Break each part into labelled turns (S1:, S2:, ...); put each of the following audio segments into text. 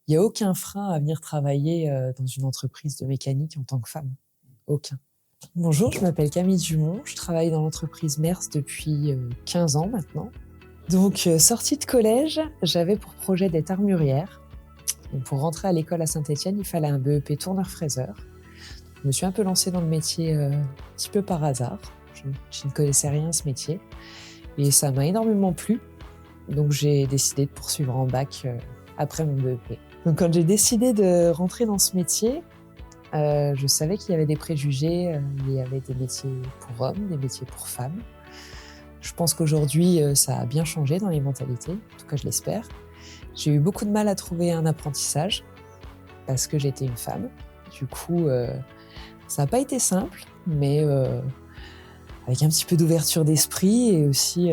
S1: Il y a aucun frein à venir travailler, dans une entreprise de mécanique en tant que femme. Aucun. Bonjour, je m'appelle Camille Dumont, je travaille dans l'entreprise Mers depuis, 15 ans maintenant. Donc, sortie de collège, j'avais pour projet d'être armurière. Donc pour rentrer à l'école à Saint-Étienne, il fallait un BEP tourneur-fraiseur. Je me suis un peu lancée dans le métier, un petit peu par hasard. Je ne connaissais rien à ce métier et ça m'a énormément plu. Donc j'ai décidé de poursuivre en bac, après mon BEP. Donc quand j'ai décidé de rentrer dans ce métier, je savais qu'il y avait des préjugés, il y avait des métiers pour hommes, des métiers pour femmes. Je pense qu'aujourd'hui, ça a bien changé dans les mentalités, en tout cas je l'espère. J'ai eu beaucoup de mal à trouver un apprentissage parce que j'étais une femme. Du coup, ça n'a pas été simple, mais avec un petit peu d'ouverture d'esprit et aussi,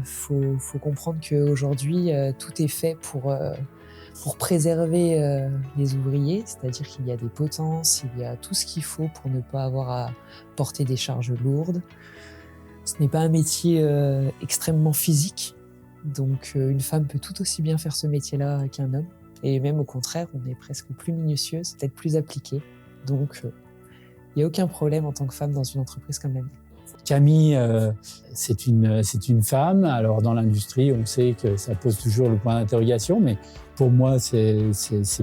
S1: faut comprendre qu'aujourd'hui, tout est fait pour préserver les ouvriers, c'est-à-dire qu'il y a des potences, il y a tout ce qu'il faut pour ne pas avoir à porter des charges lourdes. Ce n'est pas un métier extrêmement physique, donc une femme peut tout aussi bien faire ce métier-là qu'un homme. Et même au contraire, on est presque plus minutieuse, peut-être plus appliquée. Donc il n'y a aucun problème en tant que femme dans une entreprise comme la mienne.
S2: Camille, c'est une femme. Alors dans l'industrie, on sait que ça pose toujours le point d'interrogation, mais pour moi, c'est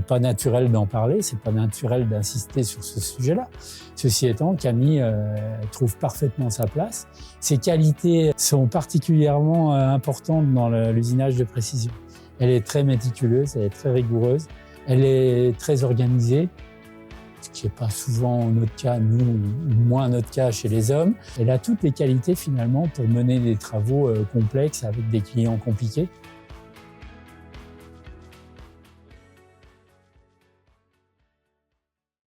S2: pas naturel d'en parler, c'est pas naturel d'insister sur ce sujet-là. Ceci étant, Camille trouve parfaitement sa place. Ses qualités sont particulièrement importantes dans l'usinage de précision. Elle est très méticuleuse, elle est très rigoureuse, elle est très organisée, ce qui n'est pas souvent notre cas, nous, moins notre cas chez les hommes. Elle a toutes les qualités finalement pour mener des travaux complexes avec des clients compliqués.